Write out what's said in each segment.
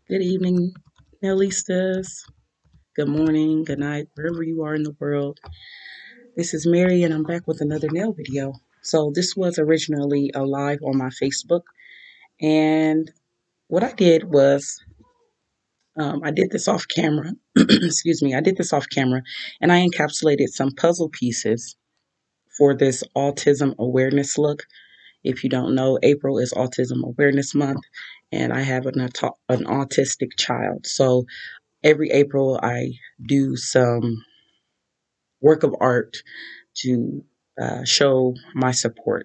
Good evening, Nailistas. Good morning, good night, wherever you are in the world. This is Mary, and I'm back with another nail video. So, this was originally a live on my Facebook, and what I did was I did this off camera. Excuse me, I did this off camera, and I encapsulated some puzzle pieces for this autism awareness look. If you don't know, April is Autism Awareness Month, and I have an autistic child. So, every April, I do some work of art to show my support.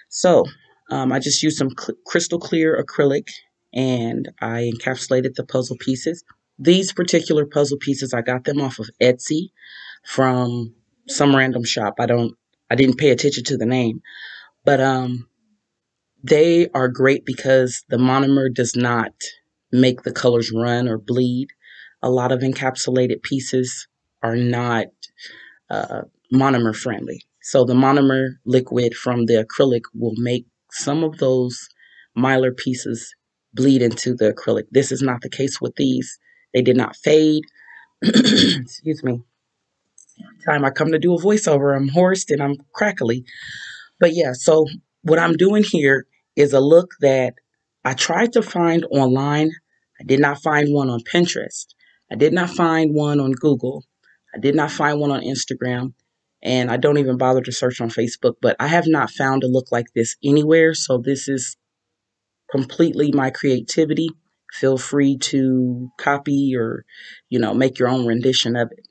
So I just used some crystal clear acrylic and I encapsulated the puzzle pieces. These particular puzzle pieces, I got them off of Etsy from some random shop. I didn't pay attention to the name, but they are great because the monomer does not make the colors run or bleed. A lot of encapsulated pieces are not uh, monomer friendly. So the monomer liquid from the acrylic will make some of those mylar pieces bleed into the acrylic. This is not the case with these. They did not fade. Excuse me. Time I come to do a voiceover, I'm hoarse and I'm crackly. But yeah, so what I'm doing here is a look that I tried to find online. I did not find one on Pinterest. I did not find one on Google. I did not find one on Instagram. And I don't even bother to search on Facebook, but I have not found a look like this anywhere. So this is completely my creativity. Feel free to copy or, make your own rendition of it.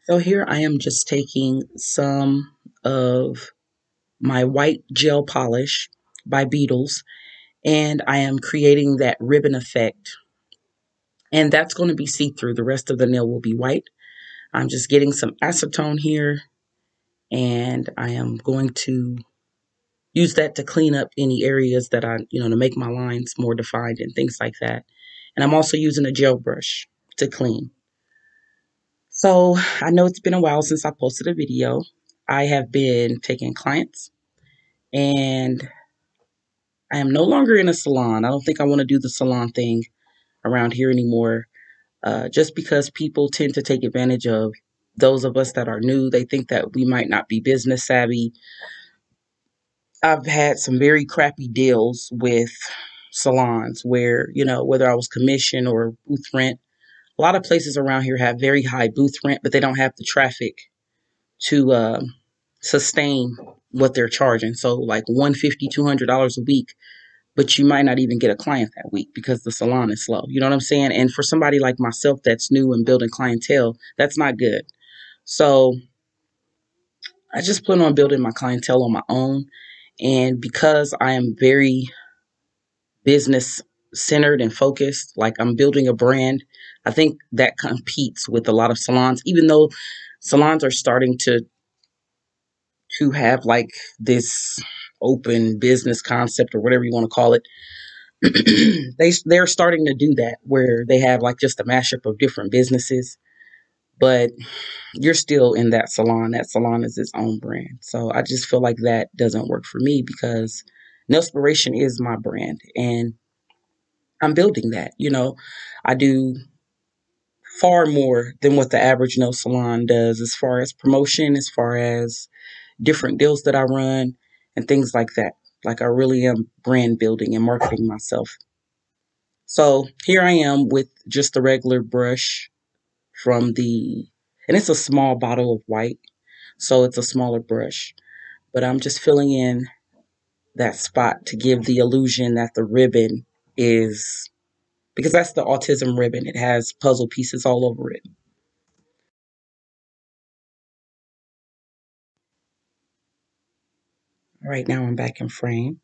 So here I am just taking some of my white gel polish by Beetles, and I am creating that ribbon effect. And that's going to be see-through. The rest of the nail will be white. I'm just getting some acetone here, and I am going to use that to clean up any areas that to make my lines more defined and things like that. And I'm also using a gel brush to clean. So I know it's been a while since I posted a video. I have been taking clients and I am no longer in a salon. I don't think I want to do the salon thing around here anymore, just because people tend to take advantage of those of us that are new. They think that we might not be business savvy. I've had some very crappy deals with salons where, whether I was commission or booth rent, a lot of places around here have very high booth rent, but they don't have the traffic to sustain what they're charging. So like $150, $200 a week, but you might not even get a client that week because the salon is slow. You know what I'm saying? And for somebody like myself that's new and building clientele, that's not good. So I just plan on building my clientele on my own. And because I am very business centered and focused, like I'm building a brand, I think that competes with a lot of salons, even though salons are starting to have like this open business concept or whatever you want to call it. They're starting to do that where they have like just a mashup of different businesses, but you're still in that salon. That salon is its own brand. So I just feel like that doesn't work for me because Nailspiration is my brand and I'm building that. I do far more than what the average nail salon does as far as promotion, as far as different deals that I run and things like that. Like I really am brand building and marketing myself. So here I am with just a regular brush and it's a small bottle of white, so it's a smaller brush. But I'm just filling in that spot to give the illusion that the ribbon is, because that's the autism ribbon. It has puzzle pieces all over it. All right, now I'm back in frame.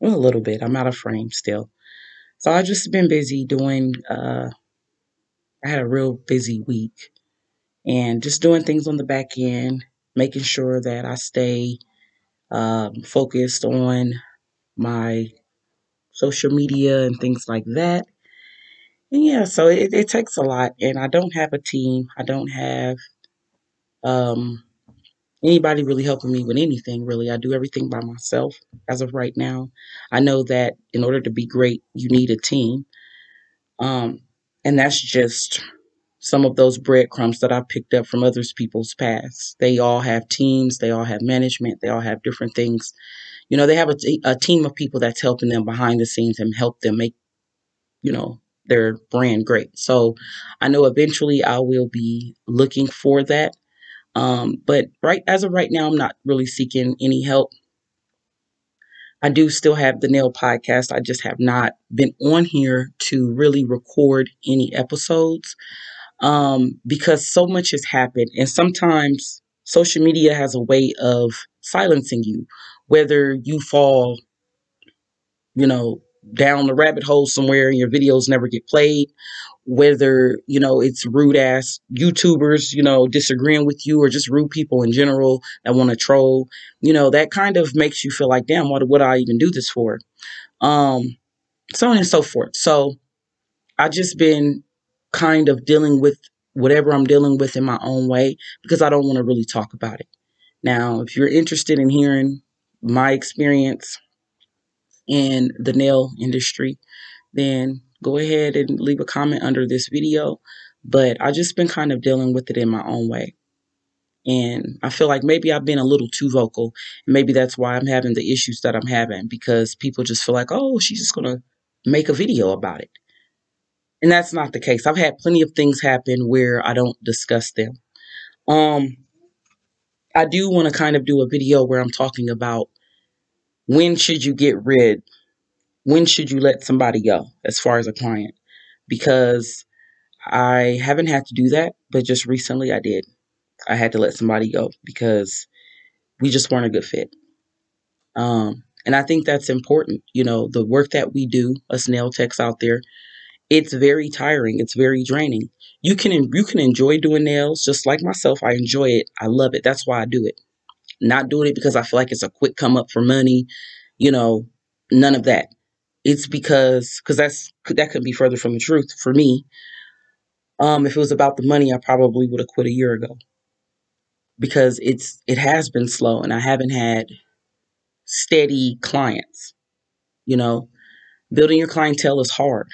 Well, a little bit. I'm out of frame still. So I've just been busy doing, I had a real busy week and just doing things on the back end, making sure that I stay focused on my social media and things like that. And yeah, so it takes a lot. And I don't have a team. I don't have um, anybody really helping me with anything, really. I do everything by myself as of right now. I know that in order to be great, you need a team. Um, and that's just some of those breadcrumbs that I picked up from others people's past. They all have teams, they all have management, they all have different things. They have a team of people that's helping them behind the scenes and help them make, their brand great. So I know eventually I will be looking for that. But right as of right now, I'm not really seeking any help. I do still have the Nail podcast. I just have not been on here to really record any episodes because so much has happened. And sometimes social media has a way of silencing you, whether you fall, you know, down the rabbit hole somewhere and your videos never get played, whether, it's rude ass YouTubers, disagreeing with you or just rude people in general that want to troll, that kind of makes you feel like, damn, what would I even do this for? Um, so on and so forth. So I just been kind of dealing with whatever I'm dealing with in my own way because I don't want to really talk about it. Now, if you're interested in hearing my experience in the nail industry, then go ahead and leave a comment under this video. But I just been kind of dealing with it in my own way. And I feel like maybe I've been a little too vocal. Maybe that's why I'm having the issues that I'm having because people just feel like, oh, she's just going to make a video about it. And that's not the case. I've had plenty of things happen where I don't discuss them. Um, I do want to kind of do a video where I'm talking about when should you get rid, when should you let somebody go as far as a client, because I haven't had to do that, but just recently I did. I had to let somebody go because we just weren't a good fit. And I think that's important. The work that we do, us nail techs out there, it's very tiring. It's very draining. You can enjoy doing nails just like myself. I enjoy it. I love it. That's why I do it. Not doing it because I feel like it's a quick come up for money. You know, none of that. It's because that could be further from the truth for me. If it was about the money, I probably would have quit a year ago because it has been slow and I haven't had steady clients. You know, building your clientele is hard,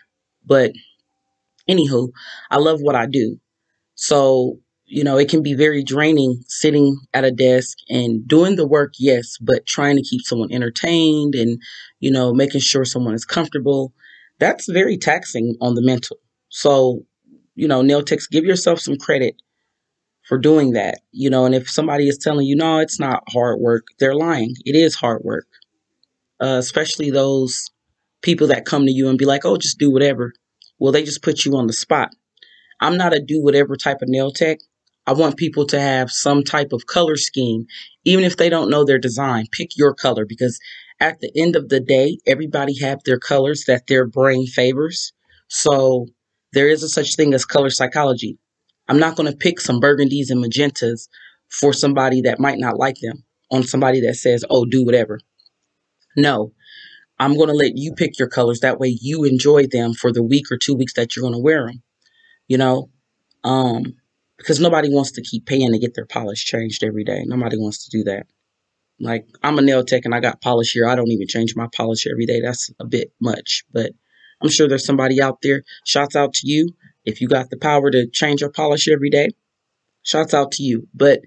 but anywho, I love what I do. So, it can be very draining sitting at a desk and doing the work, yes, but trying to keep someone entertained and, making sure someone is comfortable. That's very taxing on the mental. So, nail techs, give yourself some credit for doing that. And if somebody is telling you, no, it's not hard work, they're lying. It is hard work, especially those people that come to you and be like, oh, just do whatever. Well, they just put you on the spot. I'm not a do whatever type of nail tech. I want people to have some type of color scheme, even if they don't know their design. Pick your color because at the end of the day, everybody have their colors that their brain favors. So there is a such thing as color psychology. I'm not going to pick some burgundies and magentas for somebody that might not like them on somebody that says, oh, do whatever. No, I'm going to let you pick your colors. That way you enjoy them for the week or 2 weeks that you're going to wear them, you know? Um, because nobody wants to keep paying to get their polish changed every day. Nobody wants to do that. Like, I'm a nail tech and I got polish here. I don't even change my polish every day. That's a bit much, but I'm sure there's somebody out there. Shouts out to you. If you got the power to change your polish every day, shouts out to you. But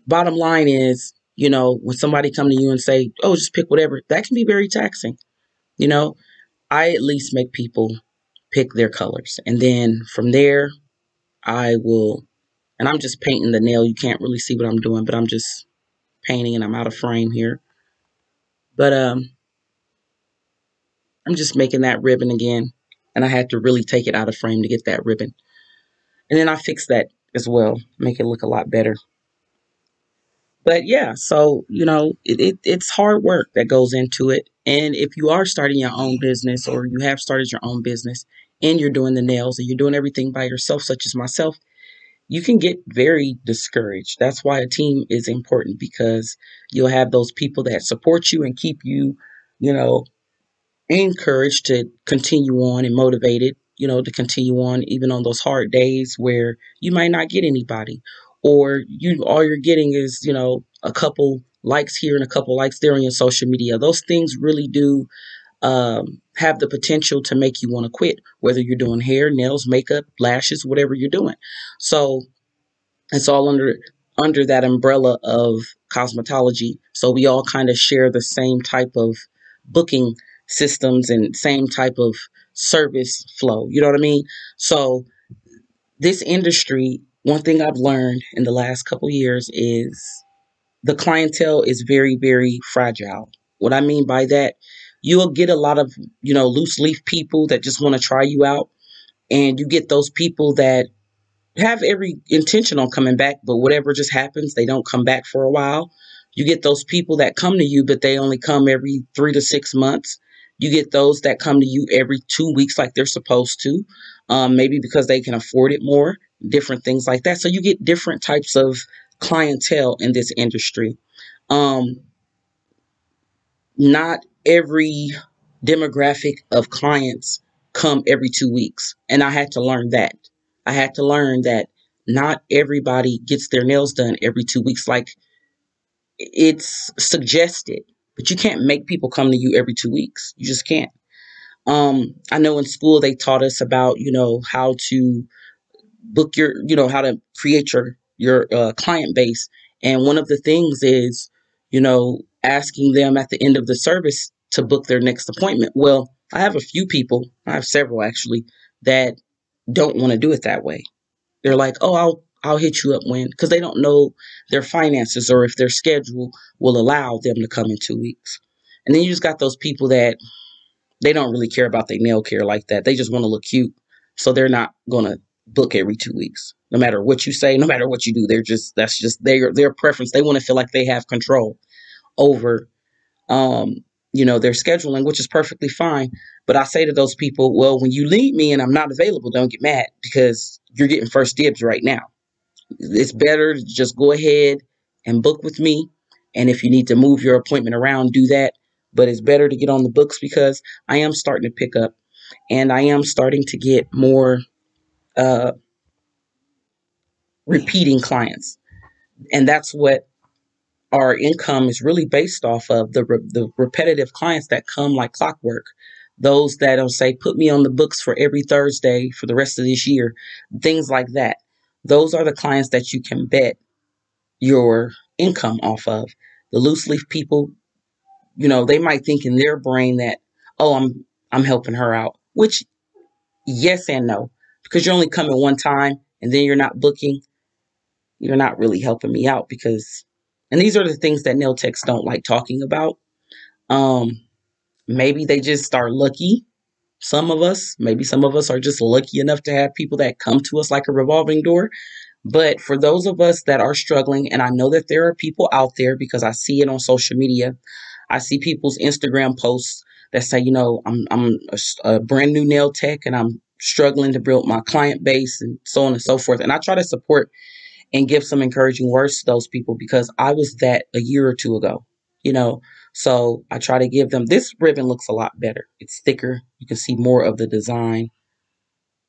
bottom line is, when somebody come to you and say, oh, just pick whatever, that can be very taxing. You know, I at least make people pick their colors. And then from there, I will, and I'm just painting the nail. You can't really see what I'm doing, but I'm just painting and I'm out of frame here. But I'm just making that ribbon again. And I had to really take it out of frame to get that ribbon. And then I fixed that as well, make it look a lot better. But yeah, so, it's hard work that goes into it. And if you are starting your own business or you have started your own business and you're doing the nails and you're doing everything by yourself, such as myself, you can get very discouraged. That's why a team is important because you'll have those people that support you and keep you, you know, encouraged to continue on and motivated, to continue on even on those hard days where you might not get anybody, or you all you're getting is, a couple likes here and a couple likes there on your social media. Those things really do have the potential to make you want to quit, whether you're doing hair, nails, makeup, lashes, whatever you're doing. So it's all under that umbrella of cosmetology. So we all kind of share the same type of booking systems and same type of service flow. You know what I mean? So this industry, one thing I've learned in the last couple years is the clientele is very, very fragile. What I mean by that, you'll get a lot of, loose leaf people that just want to try you out. And you get those people that have every intention on coming back, but whatever just happens, they don't come back for a while. You get those people that come to you, but they only come every 3 to 6 months. You get those that come to you every 2 weeks, like they're supposed to, maybe because they can afford it more, different things like that. So you get different types of clientele in this industry. Um, Not every demographic of clients come every 2 weeks. And I had to learn that. I had to learn that not everybody gets their nails done every 2 weeks. Like, it's suggested, but you can't make people come to you every 2 weeks. You just can't. I know in school they taught us about, how to book how to create your client base. And one of the things is, asking them at the end of the service to book their next appointment. Well, I have a few people, I have several actually, that don't want to do it that way. They're like, oh, I'll hit you up when, because they don't know their finances or if their schedule will allow them to come in 2 weeks. And then you just got those people that they don't really care about their nail care like that. They just want to look cute. So they're not going to book every 2 weeks. No matter what you say, no matter what you do, that's just their preference. They want to feel like they have control over, their scheduling, which is perfectly fine. But I say to those people, well, when you leave me and I'm not available, don't get mad because you're getting first dibs right now. It's better to just go ahead and book with me. And if you need to move your appointment around, do that. But it's better to get on the books because I am starting to pick up and I am starting to get more uh, repeating clients. And that's what our income is really based off of, the repetitive clients that come like clockwork. Those that'll say, put me on the books for every Thursday for the rest of this year, things like that. Those are the clients that you can bet your income off of. The loose leaf people, they might think in their brain that, oh, I'm helping her out, which yes and no, because you're only coming one time and then you're not booking. You're not really helping me out because, and these are the things that nail techs don't like talking about. Um, Maybe they just are lucky. Maybe some of us are just lucky enough to have people that come to us like a revolving door. But for those of us that are struggling, and I know that there are people out there because I see it on social media, I see people's Instagram posts that say, I'm a brand new nail tech and I'm struggling to build my client base and so on and so forth. And I try to support and give some encouraging words to those people because I was that a year or two ago, you know. So I try to give them, this ribbon looks a lot better. It's thicker. You can see more of the design.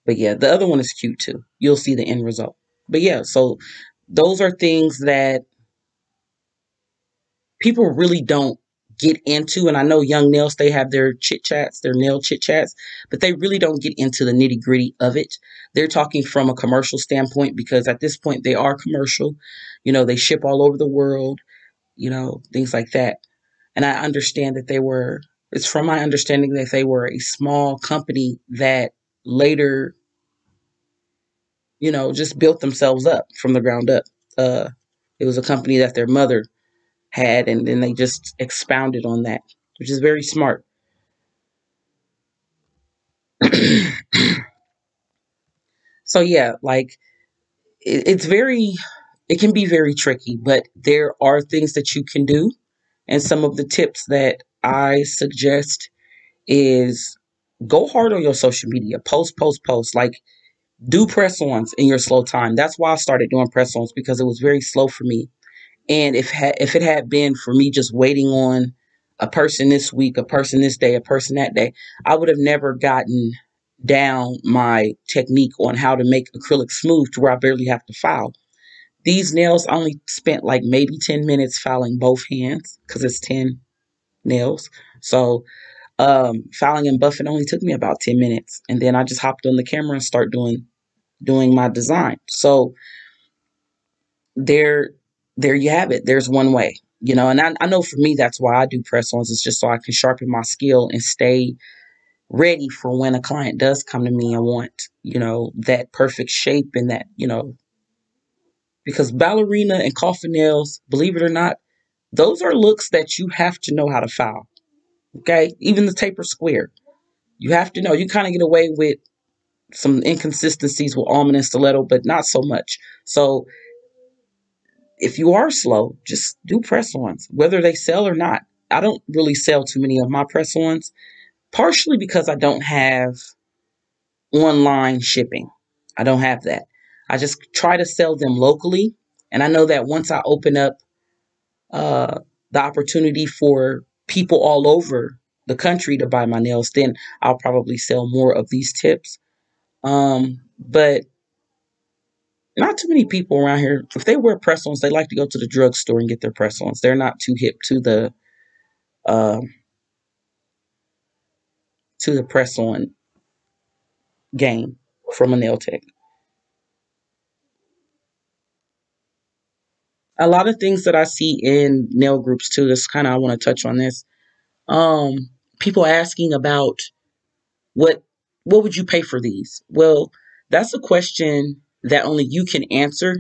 But yeah, the other one is cute too. You'll see the end result. But yeah, so those are things that people really don't get into. And I know young nails, they have their chit chats, their nail chit chats, but they really don't get into the nitty gritty of it. They're talking from a commercial standpoint because at this point they are commercial. They ship all over the world, things like that. And I understand that it's from my understanding that they were a small company that later, just built themselves up from the ground up. Uh, it was a company that their mother had, and then they just expounded on that, which is very smart. So yeah, like it's it can be very tricky, but there are things that you can do. And some of the tips that I suggest is go hard on your social media, post, post, post, like do press ons in your slow time. That's why I started doing press ons because it was very slow for me. And if it had been for me just waiting on a person this week, a person this day, a person that day, I would have never gotten down my technique on how to make acrylic smooth to where I barely have to file. These nails I only spent like maybe 10 minutes filing both hands because it's 10 nails. So filing and buffing only took me about 10 minutes. And then I just hopped on the camera and start doing my design. So there there you have it. There's one way. And I know for me that's why I do press-ons. It's just so I can sharpen my skill and stay ready for when a client does come to me and want, that perfect shape and that, because ballerina and coffin nails, believe it or not, those are looks that you have to know how to file. Okay? Even the taper square. You have to know. You kind of get away with some inconsistencies with almond and stiletto, but not so much. So if you are slow, just do press-ons, whether they sell or not. I don't really sell too many of my press-ons, partially because I don't have online shipping. I don't have that. I just try to sell them locally. And I know that once I open up uh, the opportunity for people all over the country to buy my nails, then I'll probably sell more of these tips. But not too many people around here, if they wear press-ons, they like to go to the drugstore and get their press-ons. They're not too hip uh, to the press-on game from a nail tech. A lot of things that I see in nail groups too. This kind of I want to touch on this. Um, People asking about what what would you pay for these? Well, that's a question that only you can answer,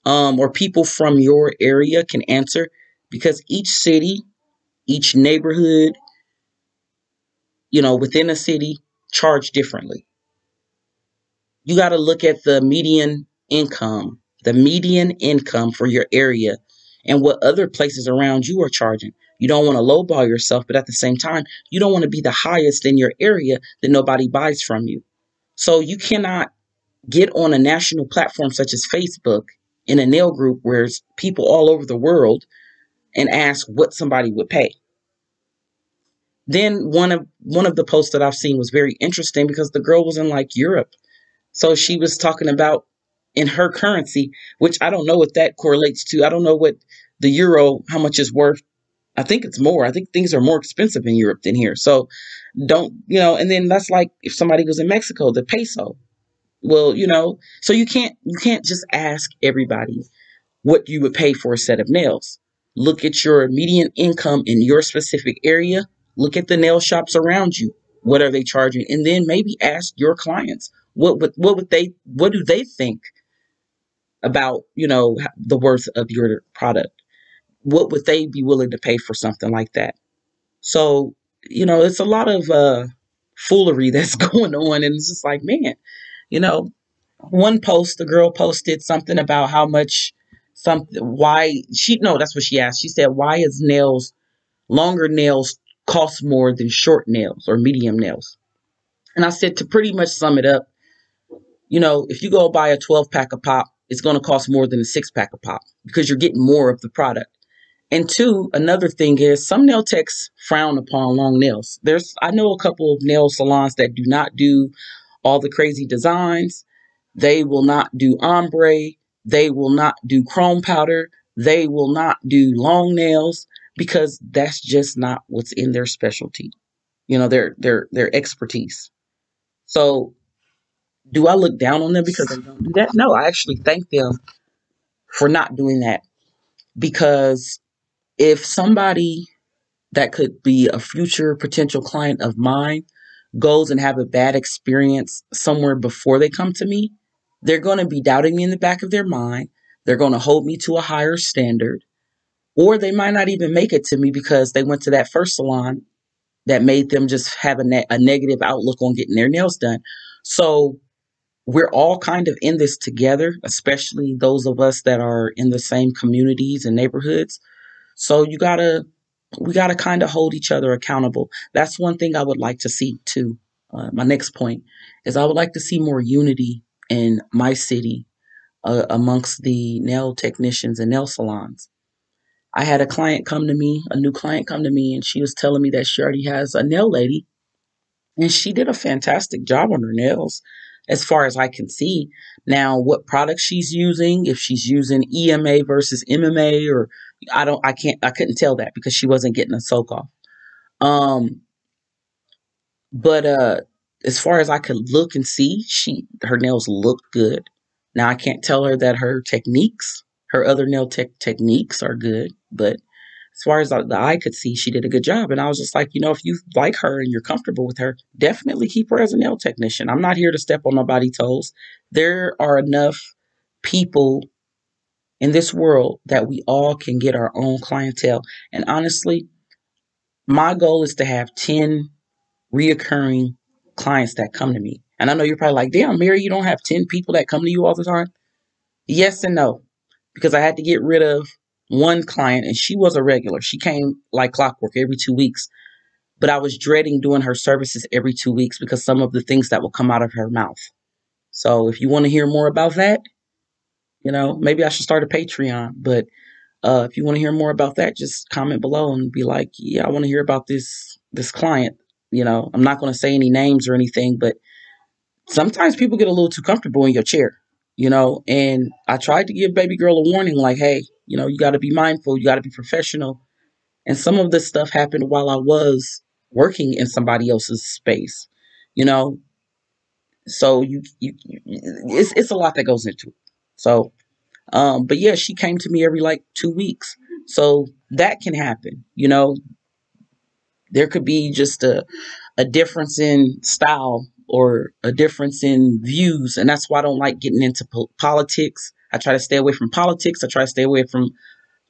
or people from your area can answer, because each city, each neighborhood, within a city, charge differently. You got to look at the median income for your area and what other places around you are charging. You don't want to lowball yourself, but at the same time, you don't want to be the highest in your area that nobody buys from you. So you cannot get on a national platform such as Facebook in a nail group where there's people all over the world and ask what somebody would pay. Then one of the posts that I've seen was very interesting because the girl was in like Europe. So she was talking about in her currency, which I don't know what that correlates to. I don't know what the euro, how much is worth. I think it's more. I think things are more expensive in Europe than here. So and then that's like if somebody goes in Mexico, the peso. Well, so you can't just ask everybody what you would pay for a set of nails. Look at your median income in your specific area. Look at the nail shops around you. What are they charging? And then maybe ask your clients what do they think about the worth of your product? What would they be willing to pay for something like that? So it's a lot of foolery that's going on, and it's just like, man, you know, one post, the girl posted something about how much something why she no, that's what she asked. She said, why is longer nails cost more than short nails or medium nails? And I said, to pretty much sum it up, if you go buy a 12 pack of pop, it's going to cost more than a 6 pack of pop because you're getting more of the product. And two, another thing is some nail techs frown upon long nails. I know a couple of nail salons that do not do all the crazy designs. They will not do ombre. They will not do chrome powder. They will not do long nails because that's just not what's in their specialty. Their expertise. So, do I look down on them because they don't do that? No, I actually thank them for not doing that, because if somebody that could be a future potential client of mine goes and have a bad experience somewhere before they come to me, they're going to be doubting me in the back of their mind. They're going to hold me to a higher standard, or they might not even make it to me because they went to that first salon that made them just have a negative outlook on getting their nails done. So we're all kind of in this together, especially those of us that are in the same communities and neighborhoods. So we gotta kind of hold each other accountable. That's one thing I would like to see too. My next point is I would like to see more unity in my city amongst the nail technicians and nail salons. I had a client come to me, a new client come to me, and she was telling me that she already has a nail lady, and she did a fantastic job on her nails, as far as I can see. Now, what product she's using, if she's using EMA versus MMA, or I couldn't tell that because she wasn't getting a soak off. Um, but as far as I could look and see, her nails look good. Now I can't tell her that her other nail techniques are good, but as far as the eye could see, she did a good job. And I was just like, if you like her and you're comfortable with her, definitely keep her as a nail technician. I'm not here to step on nobody's toes. There are enough people in this world that we all can get our own clientele. And honestly, my goal is to have 10 reoccurring clients that come to me. And I know you're probably like, damn, Mary, you don't have 10 people that come to you all the time. Yes and no, because I had to get rid of one client and she was a regular. She came like clockwork every 2 weeks, but I was dreading doing her services every 2 weeks because some of the things that will come out of her mouth. So if you want to hear more about that, maybe I should start a Patreon. But if you want to hear more about that, just comment below and be like, yeah, I want to hear about this client. I'm not going to say any names or anything, but sometimes people get a little too comfortable in your chair, and I tried to give baby girl a warning, like, hey, you got to be mindful, you got to be professional. And some of this stuff happened while I was working in somebody else's space, you know. So it's a lot that goes into it. So, but yeah, she came to me every like 2 weeks, so that can happen. There could be just a difference in style or a difference in views. And that's why I don't like getting into politics. I try to stay away from politics. I try to stay away from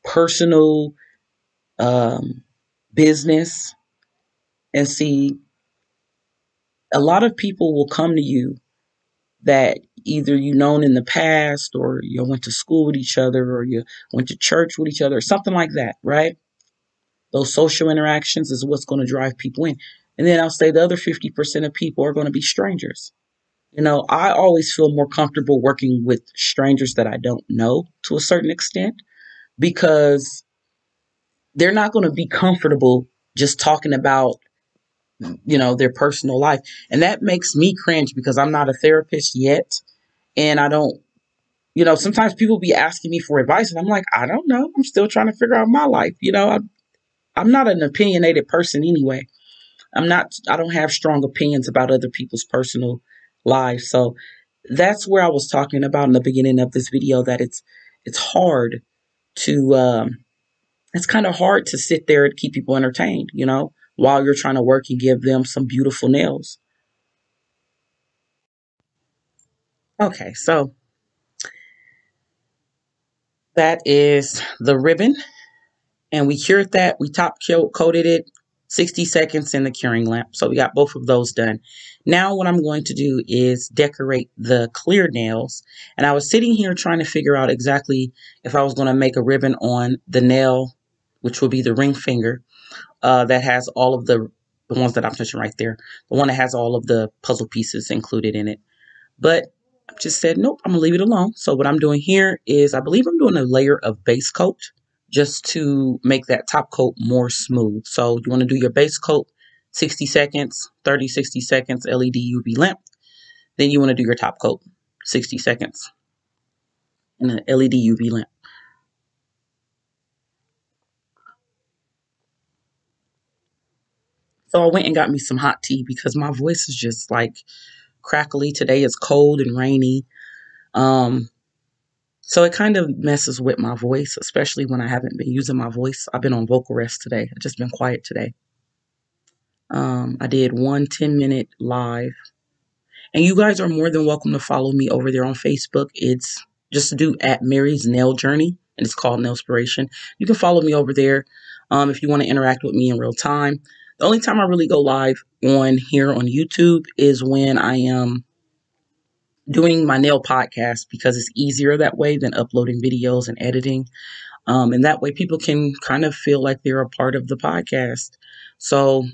personal um, business. And see, a lot of people will come to you that either you known in the past, or you went to school with each other, or you went to church with each other, or something like that, right? Those social interactions is what's going to drive people in. And then I'll say the other 50% of people are going to be strangers. I always feel more comfortable working with strangers that I don't know to a certain extent, because they're not going to be comfortable just talking about, their personal life. And that makes me cringe because I'm not a therapist yet. And I don't, sometimes people be asking me for advice and I'm like, I don't know. I'm still trying to figure out my life. I'm not an opinionated person anyway. I don't have strong opinions about other people's personal lives. So that's where I was talking about in the beginning of this video, that it's hard to, it's kind of hard to sit there and keep people entertained, while you're trying to work and give them some beautiful nails. Okay, so that is the ribbon, and we cured that. We top coated it, 60 seconds in the curing lamp. So we got both of those done. Now what I'm going to do is decorate the clear nails. And I was sitting here trying to figure out exactly if I was going to make a ribbon on the nail, which will be the ring finger, that has all of the ones that I'm touching right there. The one that has all of the puzzle pieces included in it. But I just said, nope, I'm going to leave it alone. So what I'm doing here is, I believe I'm doing a layer of base coat just to make that top coat more smooth. So you want to do your base coat, 60 seconds, 30, 60 seconds, LED UV lamp. Then you want to do your top coat, 60 seconds, in an LED UV lamp. So I went and got me some hot tea because my voice is just like crackly. Today is cold and rainy. So it kind of messes with my voice, especially when I haven't been using my voice. I've been on vocal rest today. I've just been quiet today. I did one 10-minute live. And you guys are more than welcome to follow me over there on Facebook. It's just to do at Mary's Nail Journey, and it's called Nailspiration. You can follow me over there if you want to interact with me in real time. The only time I really go live on here on YouTube is when I am doing my nail podcast, because it's easier that way than uploading videos and editing. And that way people can kind of feel like they're a part of the podcast. So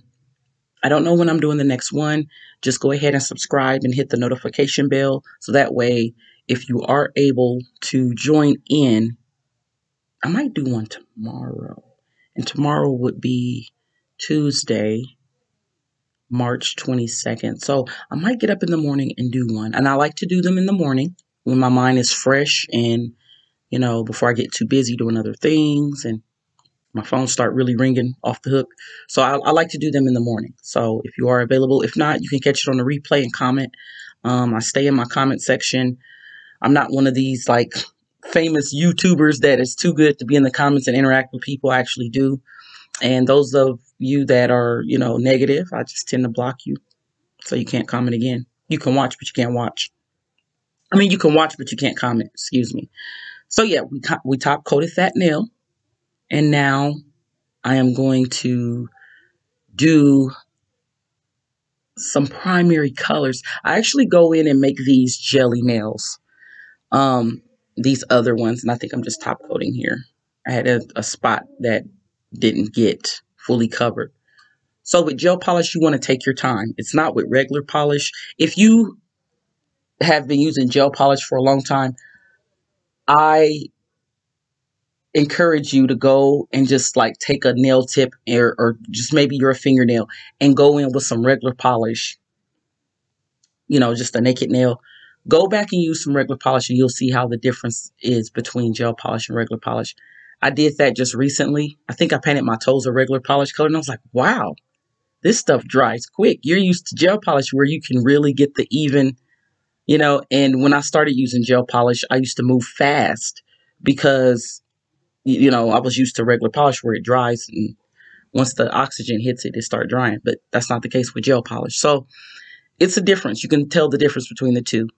I don't know when I'm doing the next one. Just go ahead and subscribe and hit the notification bell. So that way, if you are able to join in, I might do one tomorrow. And tomorrow would be Tuesday, March 22nd. So I might get up in the morning and do one. And I like to do them in the morning when my mind is fresh and, before I get too busy doing other things and my phone start really ringing off the hook. So I like to do them in the morning. So if you are available, if not, you can catch it on the replay and comment. I stay in my comment section. I'm not one of these like famous YouTubers that is too good to be in the comments and interact with people. I actually do. And those of you that are, negative, I just tend to block you. So you can't comment again. You can watch, but you can't watch. I mean, you can watch, but you can't comment. Excuse me. So yeah, we top coated that nail. And now I am going to do some primary colors. I actually go in and make these jelly nails. These other ones, and I think I'm just top coating here. I had a spot that didn't get fully covered. So with gel polish, you want to take your time. It's not with regular polish. If you have been using gel polish for a long time, I encourage you to go and just like take a nail tip or just maybe your fingernail and go in with some regular polish, just a naked nail. Go back and use some regular polish and you'll see how the difference is between gel polish and regular polish. I did that just recently. I think I painted my toes a regular polish color and I was like, wow, this stuff dries quick. You're used to gel polish where you can really get the even, and when I started using gel polish, I used to move fast because, I was used to regular polish where it dries and once the oxygen hits it, it starts drying. But that's not the case with gel polish. So it's a difference. You can tell the difference between the two.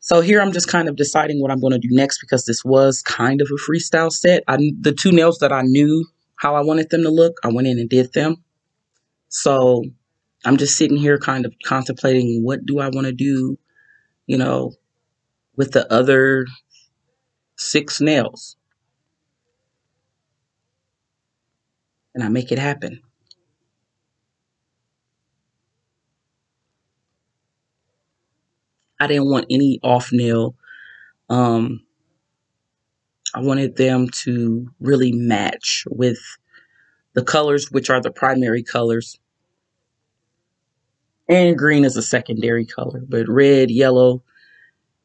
So here I'm just kind of deciding what I'm going to do next because this was kind of a freestyle set. The two nails that I knew how I wanted them to look, I went in and did them. So I'm just sitting here kind of contemplating what do I want to do, with the other 6 nails. And I make it happen. I didn't want any off nail. I wanted them to really match with the colors, which are the primary colors. And green is a secondary color, but red, yellow,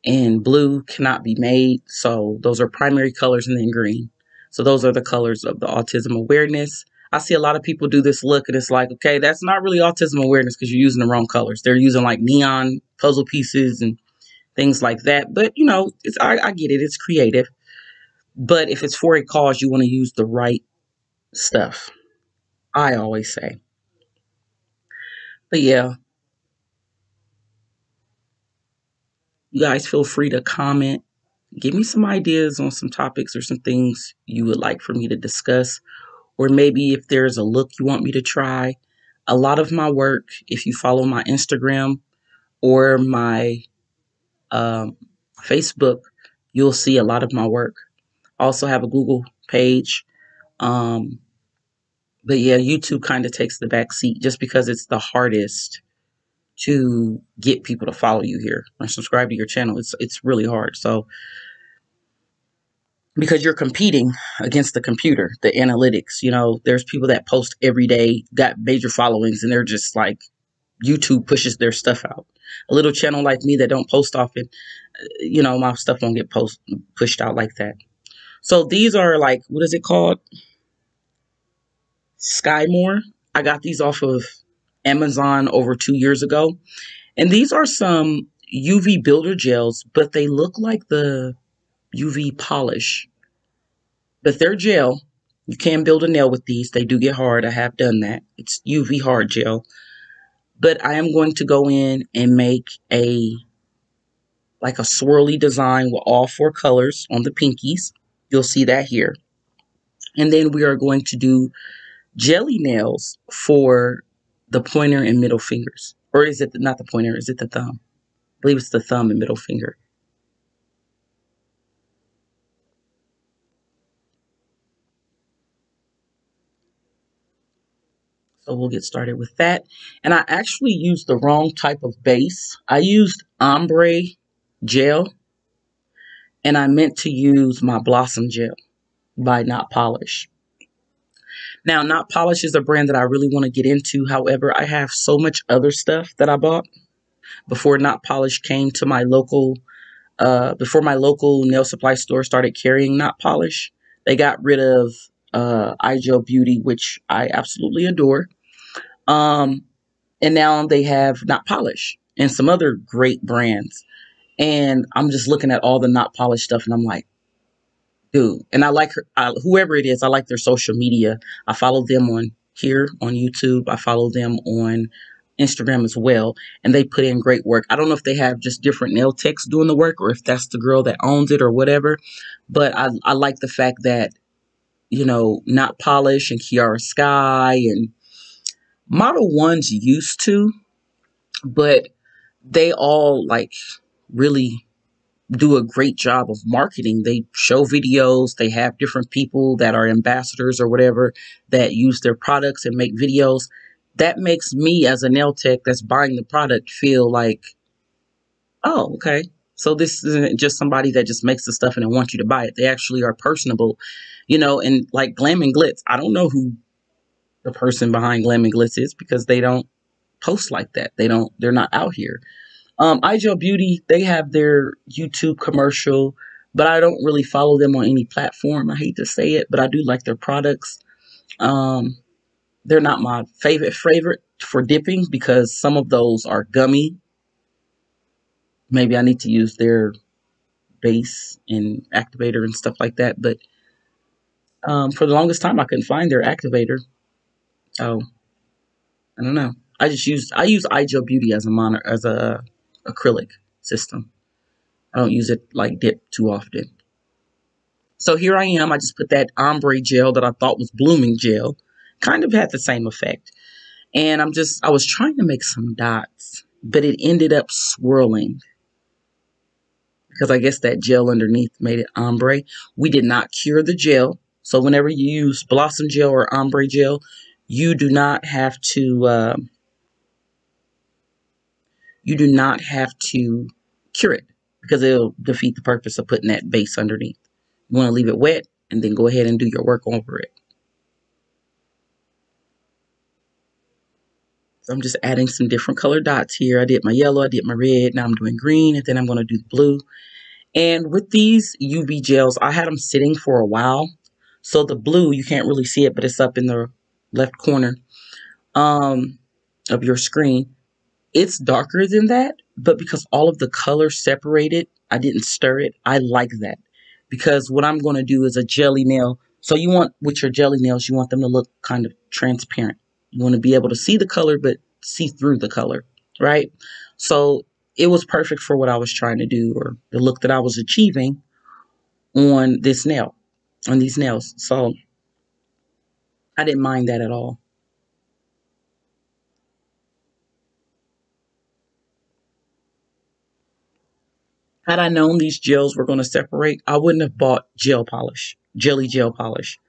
and blue cannot be made. So those are primary colors and then green. So those are the colors of the autism awareness. I see a lot of people do this look and it's like, okay, that's not really autism awareness because you're using the wrong colors. They're using like neon puzzle pieces and things like that. But, I get it. It's creative. But if it's for a cause, you want to use the right stuff. I always say. But yeah, you guys feel free to comment. Give me some ideas on some topics or some things you would like for me to discuss. Or maybe if there's a look you want me to try. A lot of my work, if you follow my Instagram or my Facebook, you'll see a lot of my work. I also have a Google page. But yeah, YouTube kind of takes the back seat just because it's the hardest to get people to follow you here or subscribe to your channel. It's really hard. So because you're competing against the computer, the analytics, there's people that post every day, got major followings, and they're just like YouTube pushes their stuff out. A little channel like me that don't post often, my stuff won't get pushed out like that. So these are like, what is it called? Skymore. I got these off of Amazon over 2 years ago. And these are some UV builder gels, but they look like the UV polish. But they're gel. You can build a nail with these. They do get hard. I have done that. It's UV hard gel. But I am going to go in and make a swirly design with all 4 colors on the pinkies. You'll see that here. And then we are going to do jelly nails for the pointer and middle fingers. Or is it not the pointer? Is it the thumb? I believe it's the thumb and middle finger. So we'll get started with that. And I actually used the wrong type of base. I used ombre gel. and I meant to use my Blossom Gel by Not Polish. Now, Not Polish is a brand that I really want to get into. However, I have so much other stuff that I bought before Not Polish came to my local, before my local nail supply store started carrying Not Polish. They got rid of iGel Beauty, which I absolutely adore. Um, and now they have Not Polish and some other great brands. And I'm just looking at all the Not Polish stuff, and I'm like, dude. And I like her, whoever it is. I like their social media. I follow them on here on YouTube. I follow them on Instagram as well, and they put in great work. I don't know if they have just different nail techs doing the work, or if that's the girl that owns it or whatever. But I like the fact that, Not Polish and Kiara Sky and Model One's used to, but they all like really do a great job of marketing. They show videos, they have different people that are ambassadors or whatever that use their products and make videos. That makes me as a nail tech that's buying the product feel like, oh, okay. So this isn't just somebody that just makes the stuff and then wants you to buy it. They actually are personable, and like Glam and Glitz. I don't know who the person behind Glam and Glitz is because they don't post like that. They're not out here. iGel Beauty, they have their YouTube commercial, but I don't really follow them on any platform. I hate to say it, but I do like their products. They're not my favorite for dipping because some of those are gummy. Maybe I need to use their base and activator and stuff like that. But for the longest time, I couldn't find their activator. Oh, I don't know. I use iGel Beauty as a acrylic system. I don't use it like dip too often. So here I am. I just put that ombre gel that I thought was blooming gel. Kind of had the same effect. And I was trying to make some dots, but it ended up swirling because I guess that gel underneath made it ombre. We did not cure the gel. So whenever you use Blossom Gel or ombre gel, you do not have to cure it because it'll defeat the purpose of putting that base underneath. You want to leave it wet and then go ahead and do your work over it. So I'm just adding some different color dots here. I did my yellow, I did my red, now I'm doing green, and then I'm going to do the blue. And with these UV gels, I had them sitting for a while. So the blue, you can't really see it, but it's up in the left corner of your screen. It's darker than that, but because all of the colors separated, I didn't stir it. I like that because what I'm going to do is a jelly nail. So with your jelly nails, you want them to look kind of transparent. You want to be able to see the color, but see through the color, right? So it was perfect for what I was trying to do or the look that I was achieving on these nails. So I didn't mind that at all. Had I known these gels were going to separate, I wouldn't have bought jelly gel polish.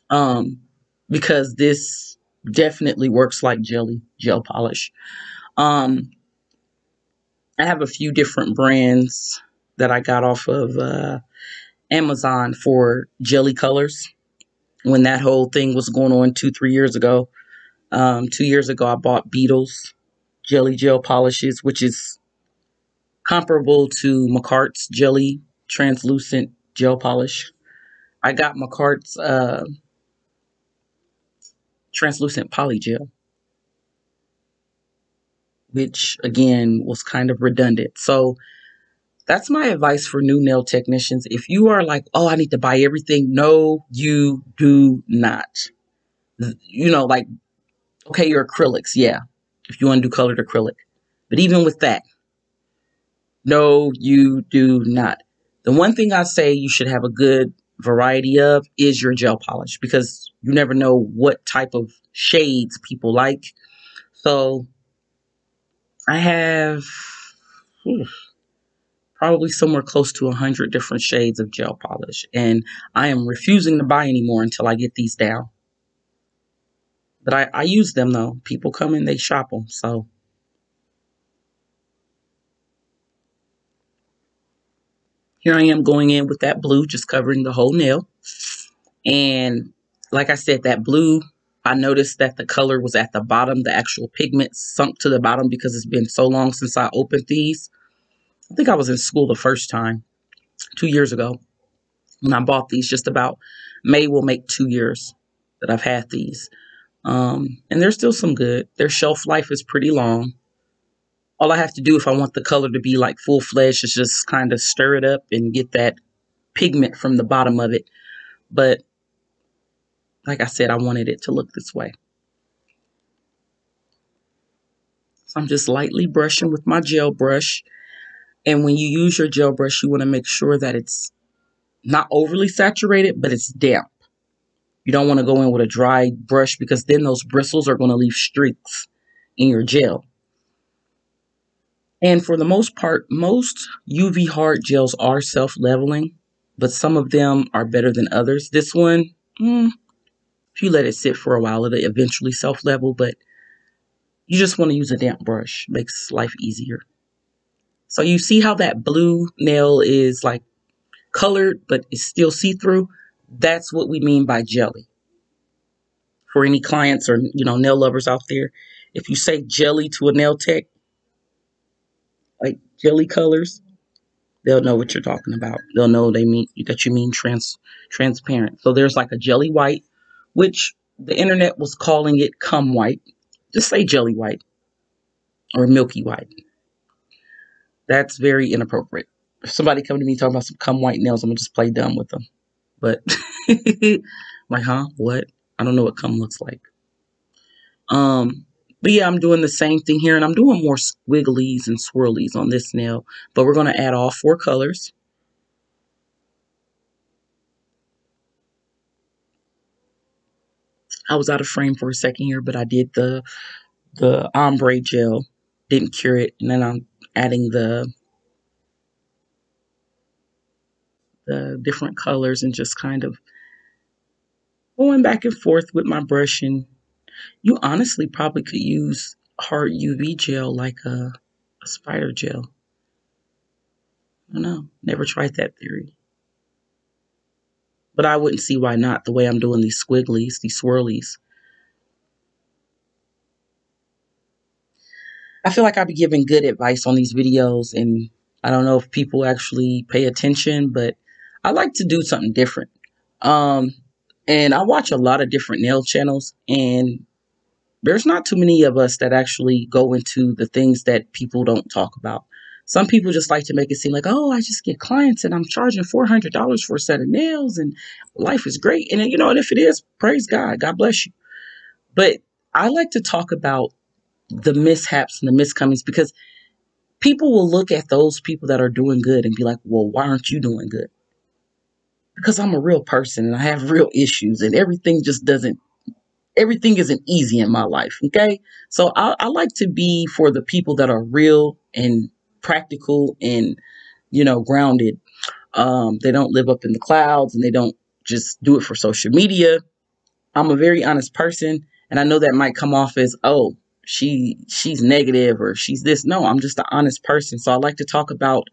Um, because this definitely works like jelly gel polish. Um, I have a few different brands that I got off of Amazon for jelly colors. When that whole thing was going on 2-3 years ago, 2 years ago, I bought Beetle's jelly gel polishes, which is comparable to McCart's jelly translucent gel polish. I got McCart's translucent poly gel, which again was kind of redundant. So that's my advice for new nail technicians. If you are like, oh, I need to buy everything, no, you do not. Like, okay, your acrylics, yeah, if you want to do colored acrylic. But even with that, no, you do not. The one thing I say you should have a good variety of is your gel polish because you never know what type of shades people like. So I have probably somewhere close to 100 different shades of gel polish, and I am refusing to buy anymore until I get these down. But I use them though. People come in, they shop them. So Here I am going in with that blue, just covering the whole nail. And like I said, that blue, I noticed that the color was at the bottom. The actual pigment sunk to the bottom because it's been so long since I opened these. I think I was in school the first time 2 years ago when I bought these. Just about May will make 2 years that I've had these. And they're still some good. Their shelf life is pretty long. All I have to do if I want the color to be like full-fledged is just kind of stir it up and get that pigment from the bottom of it. But like I said, I wanted it to look this way. So I'm just lightly brushing with my gel brush. And when you use your gel brush, you want to make sure that it's not overly saturated, but it's damp. You don't want to go in with a dry brush because then those bristles are going to leave streaks in your gel. And for the most part, most UV hard gels are self-leveling, but some of them are better than others. This one, if you let it sit for a while, it'll eventually self-level, but you just want to use a damp brush. Makes life easier. So you see how that blue nail is like colored, but it's still see-through? That's what we mean by jelly. For any clients or, nail lovers out there, if you say jelly to a nail tech, like jelly colors, they'll know what you're talking about. They'll know that you mean transparent. So there's like a jelly white, which the internet was calling it cum white. Just say jelly white or milky white. That's very inappropriate. If somebody come to me talking about some cum white nails, I'm gonna just play dumb with them. But like, huh? What? I don't know what cum looks like. But yeah, I'm doing the same thing here, and I'm doing more squigglies and swirlies on this nail. But we're gonna add all 4 colors. I was out of frame for a second here, but I did the ombre gel, didn't cure it, and then I'm adding the different colors and just kind of going back and forth with my brush. And you honestly probably could use hard UV gel like a spider gel. I don't know. Never tried that theory. But I wouldn't see why not, the way I'm doing these squigglies, these swirlies. I feel like I'll be giving good advice on these videos, and I don't know if people actually pay attention, but I like to do something different. And I watch a lot of different nail channels, and there's not too many of us that actually go into the things that people don't talk about. Some people just like to make it seem like, oh, I just get clients and I'm charging $400 for a set of nails and life is great. And, and if it is, praise God, God bless you. But I like to talk about the mishaps and the miscomings, because people will look at those people that are doing good and be like, well, why aren't you doing good? Because I'm a real person and I have real issues, and everything isn't easy in my life. Okay. So I like to be for the people that are real and practical and, grounded. They don't live up in the clouds and they don't just do it for social media. I'm a very honest person, and I know that might come off as, oh, she's negative or she's this. No, I'm just an honest person. So I like to talk about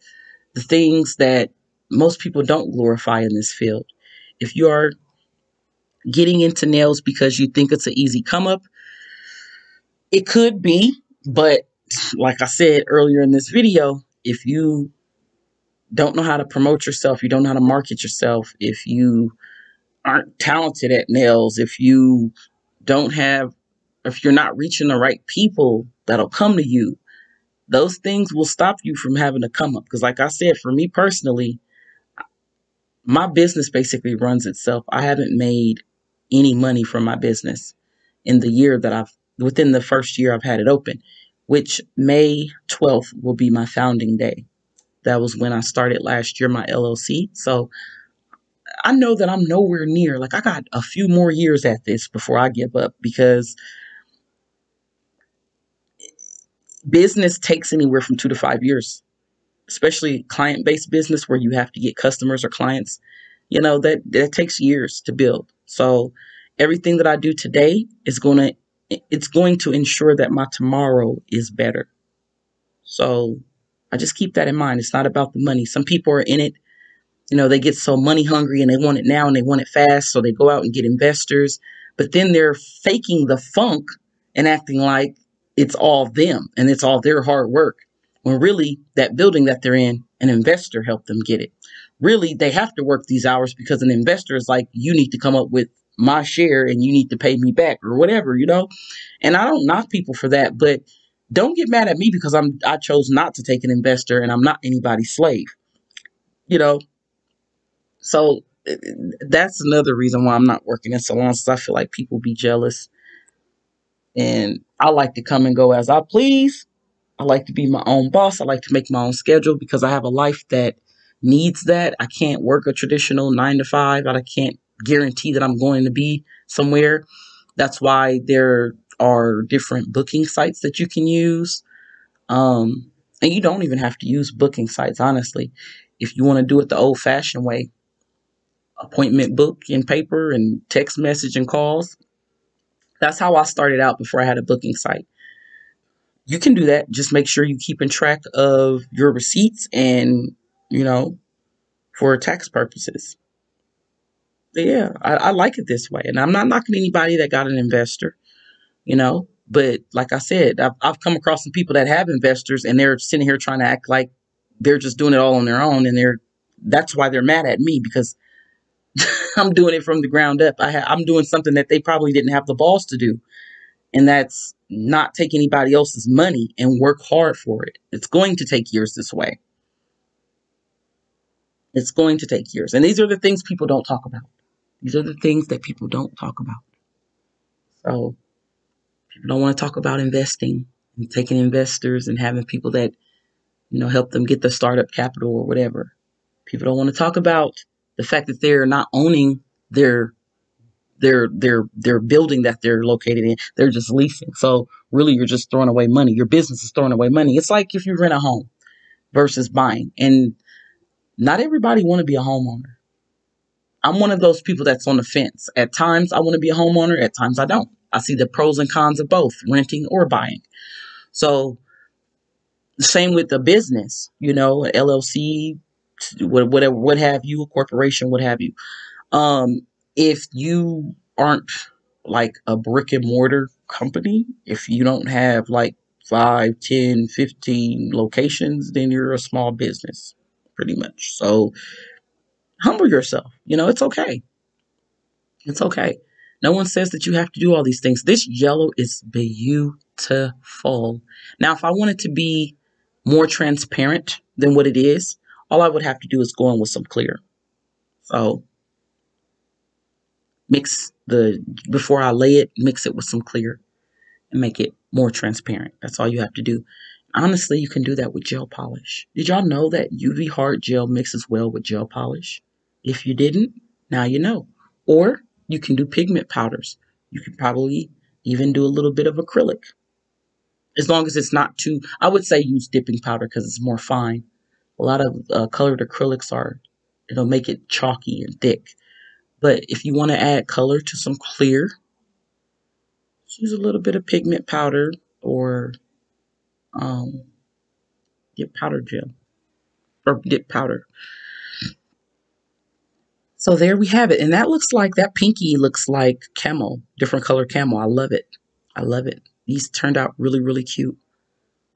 the things that most people don't glorify in this field. If you are getting into nails because you think it's an easy come up, it could be, but like I said earlier in this video, if you don't know how to promote yourself, you don't know how to market yourself, if you aren't talented at nails, if you're not reaching the right people that'll come to you, those things will stop you from having to come up. Because like I said, for me personally, my business basically runs itself. I haven't made any money from my business in the year that within the first year I've had it open, which May 12th will be my founding day. That was when I started last year, my LLC. So I know that I'm nowhere near, like I got a few more years at this before I give up, because business takes anywhere from 2 to 5 years, especially client-based business where you have to get customers or clients. That takes years to build. So everything that I do today it's going to ensure that my tomorrow is better. So I just keep that in mind. It's not about the money. Some people are in it They get so money hungry and they want it now and they want it fast. So they go out and get investors, but then they're faking the funk and acting like it's all them and it's all their hard work. When really that building that they're in, an investor helped them get it. Really, they have to work these hours because an investor is like, you need to come up with my share and you need to pay me back or whatever. And I don't knock people for that, but don't get mad at me because I chose not to take an investor and I'm not anybody's slave, you know. So that's another reason why I'm not working in salons, is I feel like people be jealous. And I like to come and go as I please. I like to be my own boss. I like to make my own schedule because I have a life that needs that. I can't work a traditional 9 to 5. I can't guarantee that I'm going to be somewhere. That's why there are different booking sites that you can use. And you don't even have to use booking sites, honestly. If you want to do it the old fashioned way, appointment book in paper and text message and calls. That's how I started out before I had a booking site. You can do that. Just make sure you're keeping track of your receipts and, for tax purposes. But yeah, I like it this way. And I'm not knocking anybody that got an investor, But like I said, I've come across some people that have investors and they're sitting here trying to act like they're just doing it all on their own. And that's why they're mad at me, because I'm doing it from the ground up. I'm doing something that they probably didn't have the balls to do. And that's not take anybody else's money and work hard for it. It's going to take years this way. It's going to take years. And these are the things people don't talk about. These are the things that people don't talk about. So people don't want to talk about investing and taking investors and having people that, help them get the startup capital or whatever. People don't want to talk about the fact that they're not owning their building that they're located in. They're just leasing. So really, you're just throwing away money. Your business is throwing away money. It's like if you rent a home versus buying. And not everybody want to be a homeowner. I'm one of those people that's on the fence. At times, I want to be a homeowner. At times, I don't. I see the pros and cons of both, renting or buying. So same with the business, LLC, whatever, what have you, a corporation, what have you. If you aren't like a brick and mortar company, if you don't have like 5, 10, 15 locations, then you're a small business, pretty much. So humble yourself. It's okay. It's okay. No one says that you have to do all these things. This yellow is beautiful. Now, if I wanted to be more transparent than what it is, all I would have to do is go in with some clear. So before I lay it, mix it with some clear and make it more transparent. That's all you have to do. Honestly, you can do that with gel polish. Did y'all know that UV hard gel mixes well with gel polish? If you didn't, now you know. Or you can do pigment powders. You can probably even do a little bit of acrylic. As long as it's not too, I would say use dipping powder because it's more fine. A lot of colored acrylics it'll make it chalky and thick. But if you want to add color to some clear, use a little bit of pigment powder or dip powder gel or dip powder. So there we have it. And that pinky looks like camo, different color camo. I love it. I love it. These turned out really, really cute.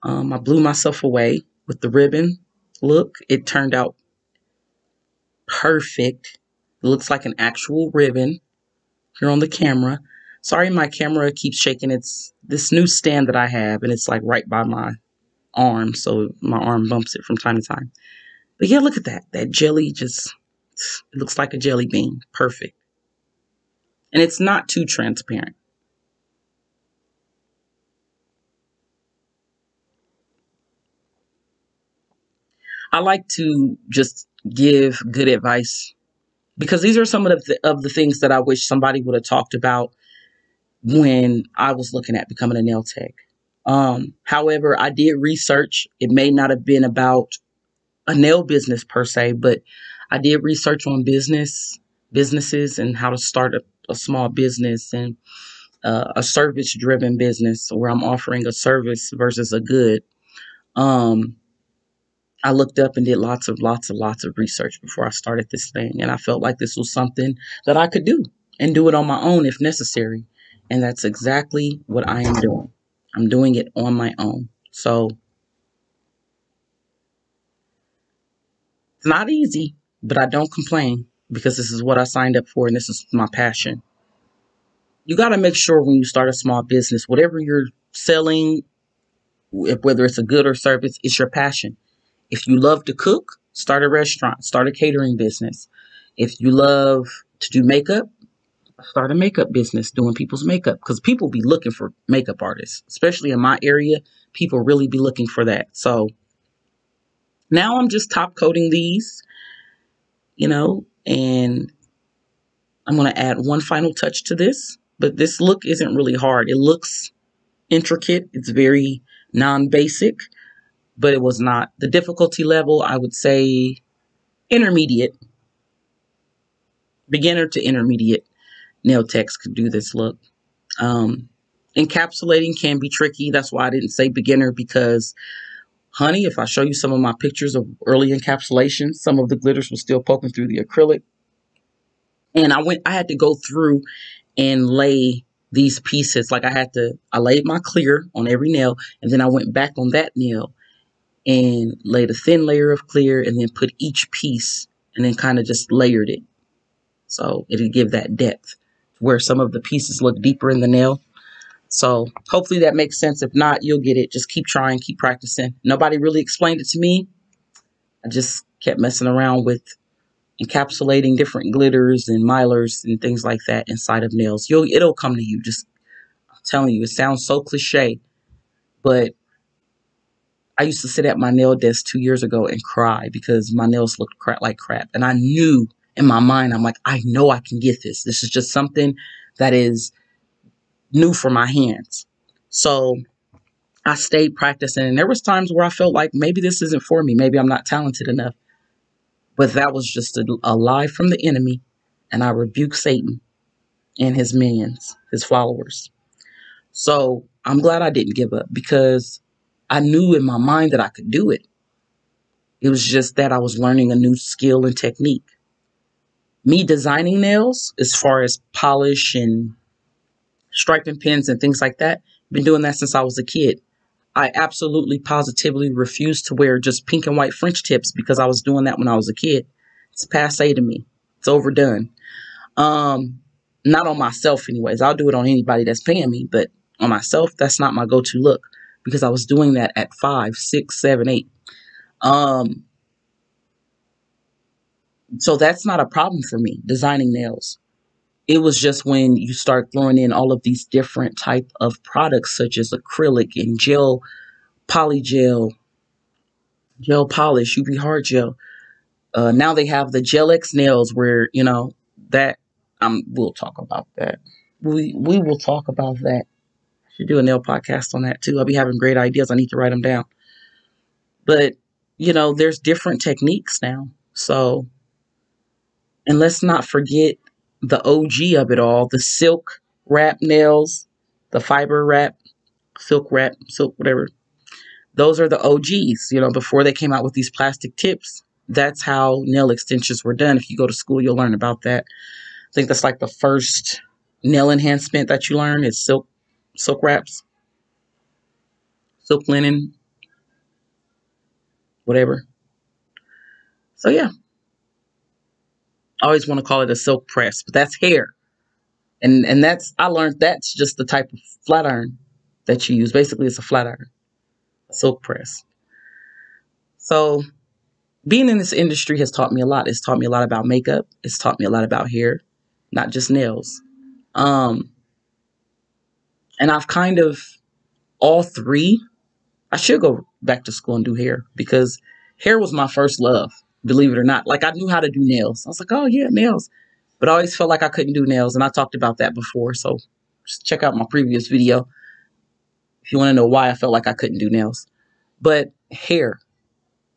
I blew myself away with the ribbon look. It turned out perfect. It looks like an actual ribbon here on the camera. Sorry, my camera keeps shaking. It's this new stand that I have, and it's like right by my arm, so my arm bumps it from time to time. But yeah, look at that. That jelly it looks like a jelly bean. Perfect. And it's not too transparent. I like to just give good advice because these are some of the things that I wish somebody would have talked about when I was looking at becoming a nail tech. However, I did research. It may not have been about a nail business per se, but I did research on businesses and how to start a small business and a service-driven business where I'm offering a service versus a good. I looked up and did lots of research before I started this thing. And I felt like this was something that I could do and do it on my own if necessary. And that's exactly what I am doing. I'm doing it on my own. So it's not easy, but I don't complain because this is what I signed up for and this is my passion. You got to make sure when you start a small business, whatever you're selling, whether it's a good or service, it's your passion. If you love to cook, start a restaurant, start a catering business. If you love to do makeup, start a makeup business doing people's makeup because people be looking for makeup artists, especially in my area. People really be looking for that. So now I'm just top coating these, and I'm going to add one final touch to this. But this look isn't really hard. It looks intricate. It's very non-basic, but it was not. The difficulty level, I would say intermediate, beginner to intermediate nail techs could do this look. Encapsulating can be tricky. That's why I didn't say beginner because, honey, if I show you some of my pictures of early encapsulation, some of the glitters was still poking through the acrylic. And I had to go through and lay these pieces. Like I laid my clear on every nail, and then I went back on that nail and laid a thin layer of clear and then put each piece and then kind of just layered it. So it'll give that depth where some of the pieces look deeper in the nail. So hopefully that makes sense. If not, you'll get it. Just keep trying, keep practicing. Nobody really explained it to me. I just kept messing around with encapsulating different glitters and milers and things like that inside of nails. It'll come to you. Just I'm telling you, it sounds so cliche, but I used to sit at my nail desk 2 years ago and cry because my nails looked like crap. And I knew in my mind, I'm like, I know I can get this. This is just something that is new for my hands. So I stayed practicing. And there was times where I felt like maybe this isn't for me. Maybe I'm not talented enough. But that was just a lie from the enemy. And I rebuke Satan and his minions, his followers. So I'm glad I didn't give up because I knew in my mind that I could do it. It was just that I was learning a new skill and technique. Me designing nails, as far as polish and striping pins and things like that, I've been doing that since I was a kid. I absolutely positively refuse to wear just pink and white French tips because I was doing that when I was a kid. It's passe to me. It's overdone. Not on myself anyways. I'll do it on anybody that's paying me, but on myself, that's not my go-to look because I was doing that at 5, 6, 7, 8. So that's not a problem for me, designing nails. It was just when you start throwing in all of these different type of products such as acrylic and gel, polygel, gel polish, UV hard gel. Now they have the Gel X nails where, that we'll talk about that. We will talk about that. I should do a nail podcast on that too. I'll be having great ideas. I need to write them down. But, there's different techniques now. So, and let's not forget the OG of it all, the silk wrap nails, the fiber wrap, silk whatever. Those are the OGs, before they came out with these plastic tips. That's how nail extensions were done. If you go to school, you'll learn about that. I think that's like the first nail enhancement that you learn is silk wraps, silk linen, whatever. So yeah, I always want to call it a silk press, but that's hair. And I learned that's just the type of flat iron that you use. Basically, it's a flat iron, a silk press. So being in this industry has taught me a lot. It's taught me a lot about makeup. It's taught me a lot about hair, not just nails. And I've kind of all three. I should go back to school and do hair because hair was my first love, believe it or not. Like I knew how to do nails. I was like, oh yeah, nails. But I always felt like I couldn't do nails. And I talked about that before. So just check out my previous video if you want to know why I felt like I couldn't do nails. But hair.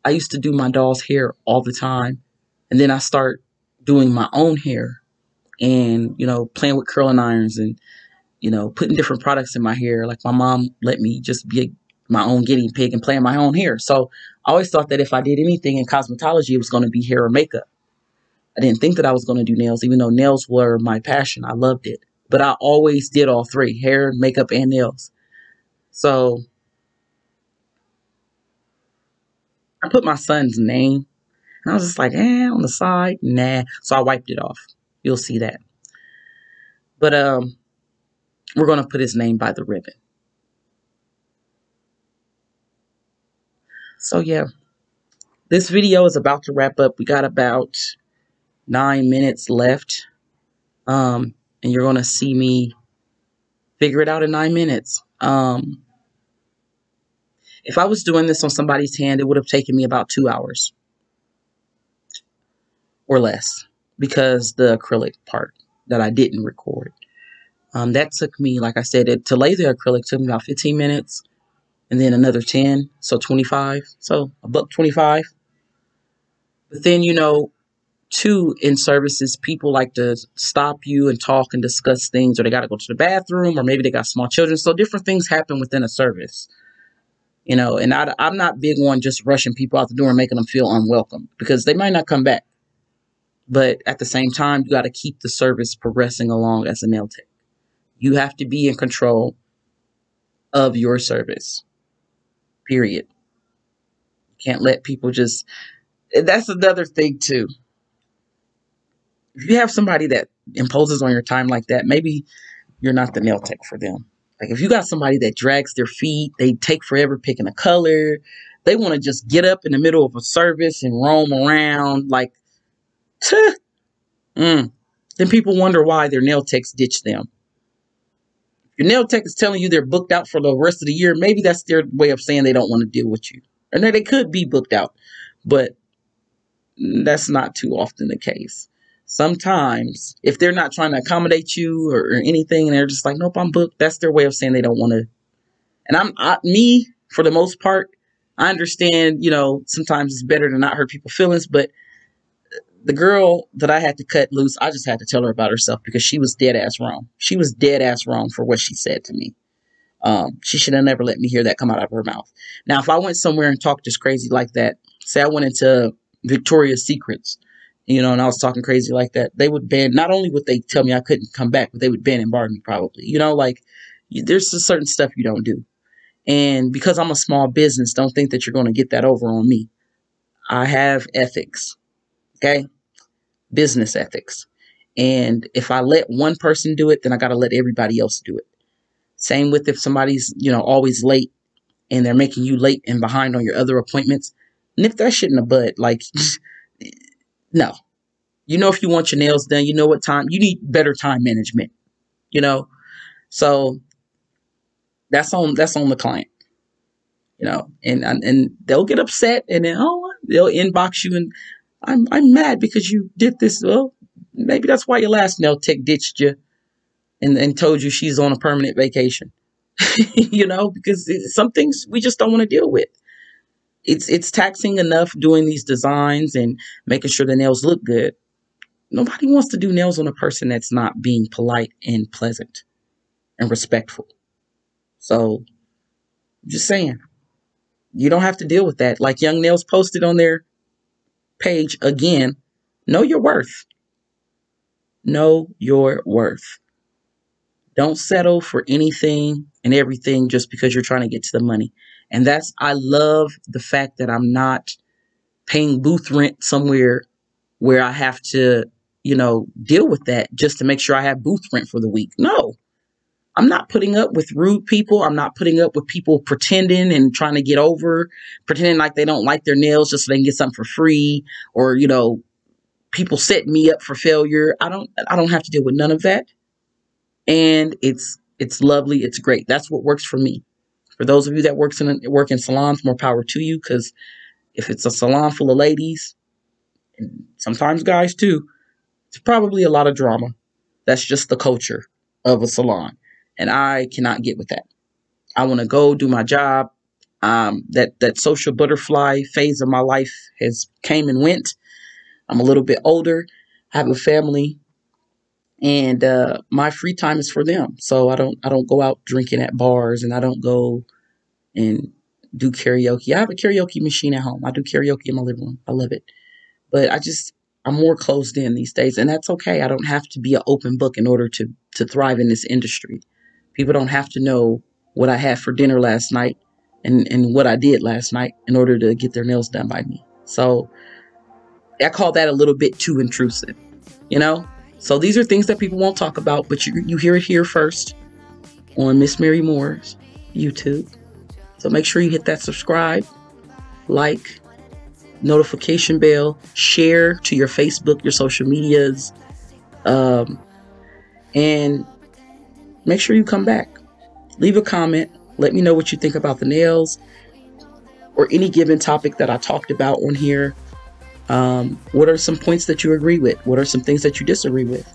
I used to do my doll's hair all the time. And then I start doing my own hair and, playing with curling irons and, putting different products in my hair. Like my mom let me just be my own guinea pig and playing my own hair. So I always thought that if I did anything in cosmetology, it was going to be hair or makeup. I didn't think that I was going to do nails, even though nails were my passion. I loved it. But I always did all three: hair, makeup, and nails. So I put my son's name, and I was just like, on the side, nah. So I wiped it off. You'll see that. But we're going to put his name by the ribbon. So yeah, this video is about to wrap up. We got about 9 minutes left. And you're going to see me figure it out in 9 minutes. If I was doing this on somebody's hand, it would have taken me about 2 hours or less, because the acrylic part that I didn't record. That took me, like I said, to lay the acrylic took me about 15 minutes, and then another 10, so 25. So $1.25. But then, too, in services, people like to stop you and talk and discuss things, or they got to go to the bathroom, or maybe they got small children. So different things happen within a service. And I'm not big on just rushing people out the door and making them feel unwelcome, because they might not come back. But at the same time, you got to keep the service progressing along as a nail tech. You have to be in control of your service, period. You can't let people just, that's another thing too. If you have somebody that imposes on your time like that, maybe you're not the nail tech for them. Like if you got somebody that drags their feet, they take forever picking a color, they want to just get up in the middle of a service and roam around like, then people wonder why their nail techs ditch them. If your nail tech is telling you they're booked out for the rest of the year, maybe that's their way of saying they don't want to deal with you. Or they could be booked out, but that's not too often the case. Sometimes, if they're not trying to accommodate you or anything, and they're just like, nope, I'm booked, that's their way of saying they don't want to. And me, for the most part, I understand, sometimes it's better to not hurt people's feelings, but the girl that I had to cut loose, I just had to tell her about herself, because she was dead ass wrong. She was dead ass wrong for what she said to me. She should have never let me hear that come out of her mouth. Now, if I went somewhere and talked just crazy like that, say I went into Victoria's Secrets, and I was talking crazy like that, they would ban, not only would they tell me I couldn't come back, but they would ban and bar me probably. There's a certain stuff you don't do. And because I'm a small business, don't think that you're going to get that over on me. I have ethics, okay? Business ethics. And if I let one person do it, then I got to let everybody else do it. Same with if somebody's, always late and they're making you late and behind on your other appointments. Nip that shit in the bud. Like, no. If you want your nails done, you know what time, you need better time management, So that's on the client, and they'll get upset, and then, they'll inbox you, and I'm mad because you did this. Well, maybe that's why your last nail tech ditched you and told you she's on a permanent vacation, because some things we just don't want to deal with. It's taxing enough doing these designs and making sure the nails look good. Nobody wants to do nails on a person that's not being polite and pleasant and respectful. So, just saying, you don't have to deal with that. Like Young Nails posted on their page again, know your worth. Know your worth. Don't settle for anything and everything just because you're trying to get to the money. And I love the fact that I'm not paying booth rent somewhere where I have to, deal with that just to make sure I have booth rent for the week. No, I'm not putting up with rude people. I'm not putting up with people pretending and trying to get over, pretending like they don't like their nails just so they can get something for free, or, people setting me up for failure. I don't have to deal with none of that. And it's lovely. It's great. That's what works for me. For those of you that work in salons, more power to you, because if it's a salon full of ladies, and sometimes guys too, it's probably a lot of drama. That's just the culture of a salon. And I cannot get with that. I want to go do my job. That social butterfly phase of my life has came and went. I'm a little bit older. I have a family, and my free time is for them. So I don't go out drinking at bars, and I don't go and do karaoke. I have a karaoke machine at home. I do karaoke in my living room. I love it. But I'm more closed in these days, and that's okay. I don't have to be an open book in order to thrive in this industry. People don't have to know what I had for dinner last night and what I did last night in order to get their nails done by me. So I call that a little bit too intrusive, you know? So these are things that people won't talk about, but you hear it here first on Miss Mary Moore's YouTube. So make sure you hit that subscribe, like, notification bell, share to your Facebook, your social medias, and make sure you come back. Leave a comment. Let me know what you think about the nails or any given topic that I talked about on here. What are some points that you agree with? What are some things that you disagree with?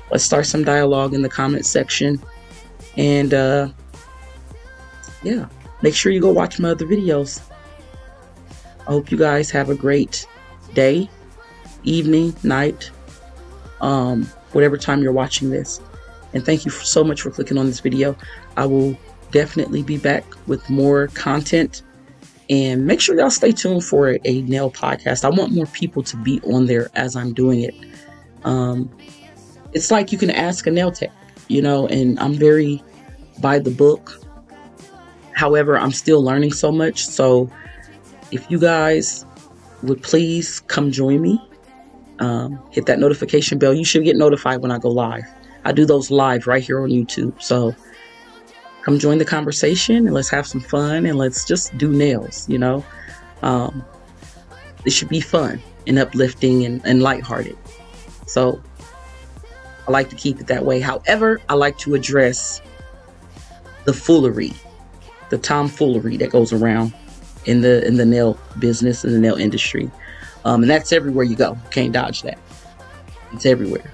Let's start some dialogue in the comment section. And yeah, make sure you go watch my other videos. I hope you guys have a great day, evening, night, whatever time you're watching this. And thank you so much for clicking on this video. I will definitely be back with more content. And make sure y'all stay tuned for a nail podcast. I want more people to be on there as I'm doing it. It's like you can ask a nail tech, you know, and I'm very by the book. However, I'm still learning so much. So if you guys would please come join me, hit that notification bell. You should get notified when I go live. I do those live right here on YouTube. So come join the conversation and let's have some fun and let's just do nails, you know. It should be fun and uplifting and lighthearted. So I like to keep it that way. However, I like to address the foolery, the tomfoolery that goes around in the nail business and the nail industry. And that's everywhere you go. You can't dodge that. It's everywhere.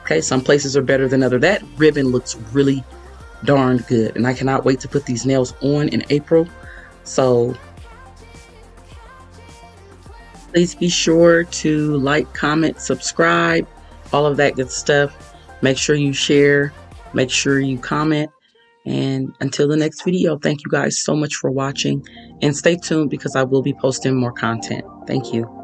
Okay, some places are better than others. That ribbon looks really darn good, and I cannot wait to put these nails on in April. So please be sure to like, comment, subscribe, all of that good stuff. Make sure you share, make sure you comment. And until the next video, thank you guys so much for watching, and stay tuned because I will be posting more content. Thank you.